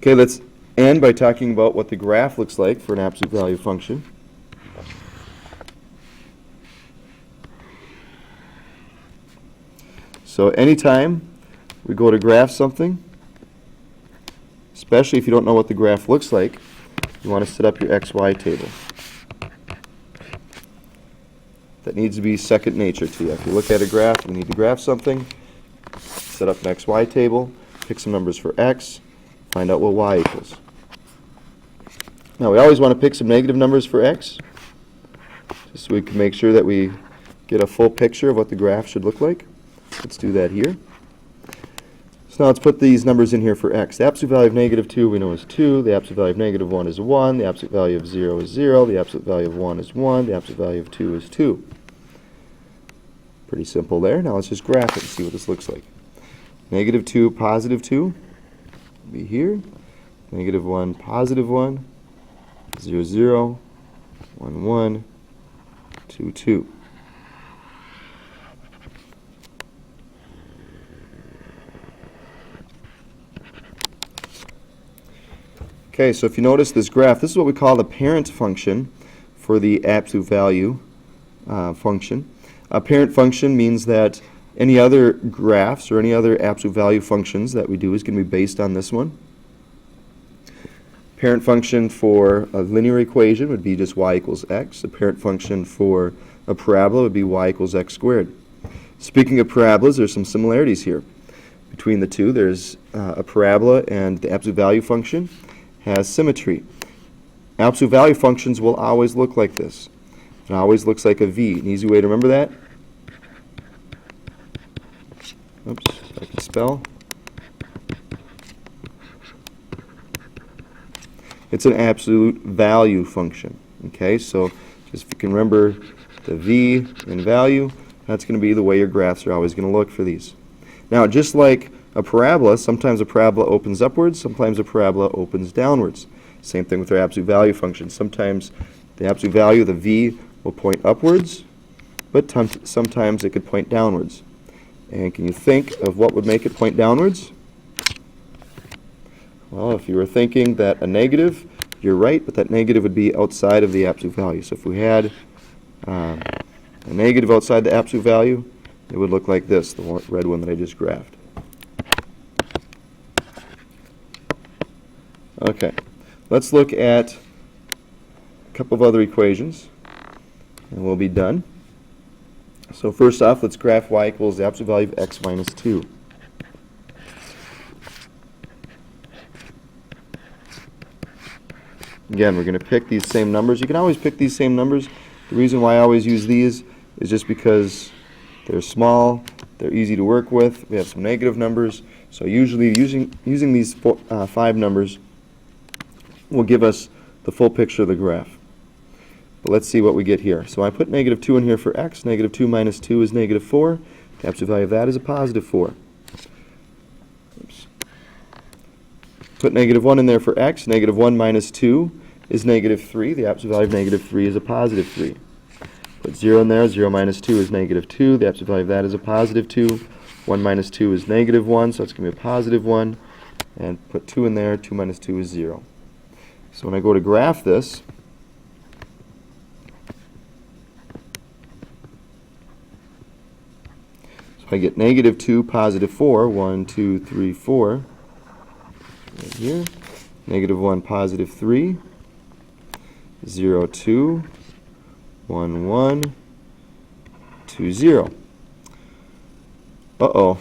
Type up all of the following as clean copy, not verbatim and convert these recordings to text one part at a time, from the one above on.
Okay, let's end by talking about what the graph looks like for an absolute value function. So anytime we go to graph something, especially if you don't know what the graph looks like, you want to set up your XY table. That needs to be second nature to you. If you look at a graph, you need to graph something, set up an XY table, pick some numbers for X, find out what Y equals. Now we always want to pick some negative numbers for X, just so we can make sure that we get a full picture of what the graph should look like. Let's do that here. So now let's put these numbers in here for X. The absolute value of negative 2 we know is 2, the absolute value of negative 1 is 1, the absolute value of 0 is 0, the absolute value of 1 is 1, the absolute value of 2 is 2. Pretty simple there. Now let's just graph it and see what this looks like. Negative 2, positive 2 will be here. Negative 1, positive 1, 0, 0, 1, 1, 2, 2. Okay, so if you notice this graph, this is what we call the parent function for the absolute value function. A parent function means that any other graphs or any other absolute value functions that we do is going to be based on this one. Parent function for a linear equation would be just y equals x. The parent function for a parabola would be y equals x squared. Speaking of parabolas, there's some similarities here between the two. There's a parabola and the absolute value function has symmetry. Absolute value functions will always look like this. It always looks like a V. An easy way to remember that? Oops, if I can spell. It's an absolute value function. Okay, so just if you can remember the V in value, that's going to be the way your graphs are always going to look for these. Now, just like a parabola, sometimes a parabola opens upwards, sometimes a parabola opens downwards. Same thing with our absolute value function. Sometimes the absolute value, the V, will point upwards, but sometimes it could point downwards. And can you think of what would make it point downwards? Well, if you were thinking that a negative, you're right, but that negative would be outside of the absolute value. So if we had a negative outside the absolute value, it would look like this, the red one that I just graphed. Okay, let's look at a couple of other equations, and we'll be done. So first off, let's graph y equals the absolute value of x minus 2. Again, we're going to pick these same numbers. You can always pick these same numbers. The reason why I always use these is just because they're small, they're easy to work with, we have some negative numbers, so usually using these 5 numbers will give us the full picture of the graph. But let's see what we get here. So I put negative 2 in here for x. Negative 2 minus 2 is negative 4. The absolute value of that is a positive 4. Oops. Put negative 1 in there for x. Negative 1 minus 2 is negative 3. The absolute value of negative 3 is a positive 3. Put 0 in there. 0 minus 2 is negative 2. The absolute value of that is a positive 2. 1 minus 2 is negative 1, so it's going to be a positive 1. And put 2 in there. 2 minus 2 is 0. So when I go to graph this, so I get negative 2, positive 4, 1, 2, 3, 4, right here. Negative 1, positive 3, 0, 2, 1, 1, 2, 0. Uh-oh,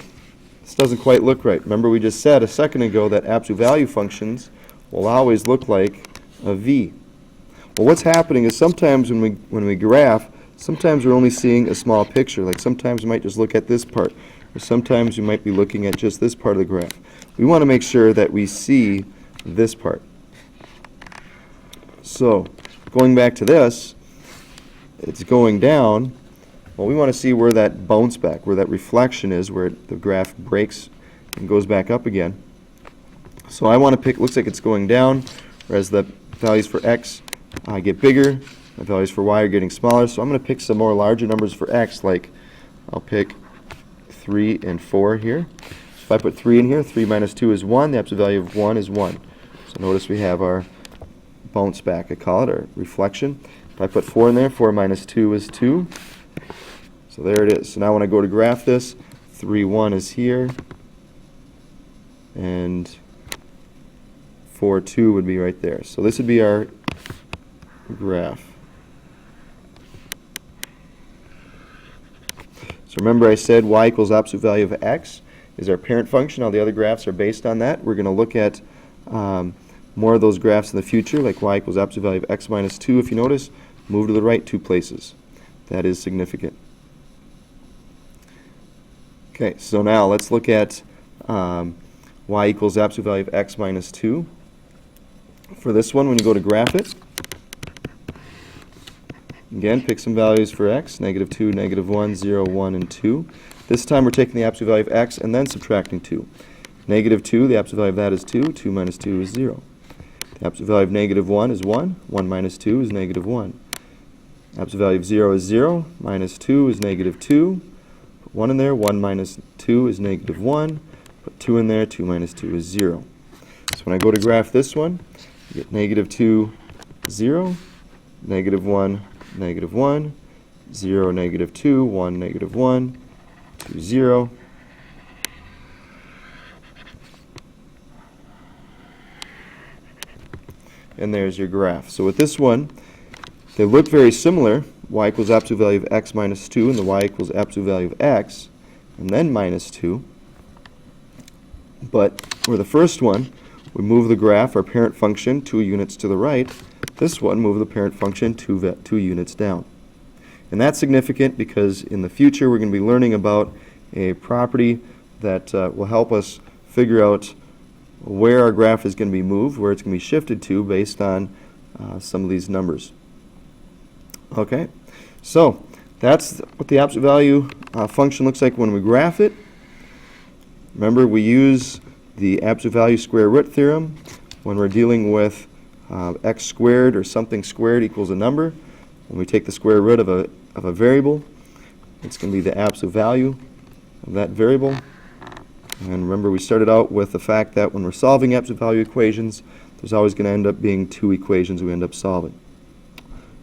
this doesn't quite look right. Remember we just said a second ago that absolute value functions will always look like a V. Well, what's happening is sometimes when we graph, sometimes we're only seeing a small picture. Like sometimes we might just look at this part, or sometimes we might be looking at just this part of the graph. We want to make sure that we see this part. So, going back to this, it's going down. Well, we want to see where that bounce back, where that reflection is, where the graph breaks and goes back up again. So I want to pick, looks like it's going down, whereas the values for x get bigger, the values for y are getting smaller. So I'm going to pick some more larger numbers for x, like I'll pick 3 and 4 here. If I put 3 in here, 3 minus 2 is 1. The absolute value of 1 is 1. So notice we have our bounce back, I call it, or reflection. If I put 4 in there, 4 minus 2 is 2. So there it is. So now when I go to graph this, 3, 1 is here, and 4, 2 would be right there. So this would be our graph. So remember I said y equals absolute value of x is our parent function. All the other graphs are based on that. We're going to look at more of those graphs in the future, like y equals absolute value of x minus 2. If you notice, move to the right 2 places. That is significant. Okay, so now let's look at y equals absolute value of x minus 2. For this one, when you go to graph it, again, pick some values for x, negative 2, negative 1, 0, 1, and 2. This time we're taking the absolute value of x and then subtracting 2. Negative 2, the absolute value of that is 2. 2 minus 2 is 0. The absolute value of negative 1 is 1. 1 minus 2 is negative 1. Absolute value of 0 is 0. Minus 2 is negative 2. Put 1 in there. 1 minus 2 is negative 1. Put 2 in there. 2 minus 2 is 0. So when I go to graph this one, you get negative 2, 0, negative 1, negative 1, 0, negative 2, 1, negative 1, 2, 0. And there's your graph. So with this one, they look very similar. Y equals absolute value of x minus 2, and the y equals absolute value of x, and then minus 2. But for the first one, we move the graph, our parent function, 2 units to the right. This one, move the parent function 2 units down. And that's significant because in the future we're going to be learning about a property that will help us figure out where our graph is going to be moved, where it's going to be shifted to based on some of these numbers. Okay, so that's what the absolute value function looks like when we graph it. Remember, we use the absolute value square root theorem when we're dealing with x squared or something squared equals a number. When we take the square root of a variable, it's going to be the absolute value of that variable. And remember, we started out with the fact that when we're solving absolute value equations, there's always going to end up being 2 equations we end up solving.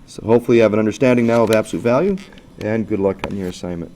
So hopefully you have an understanding now of absolute value, and good luck on your assignment.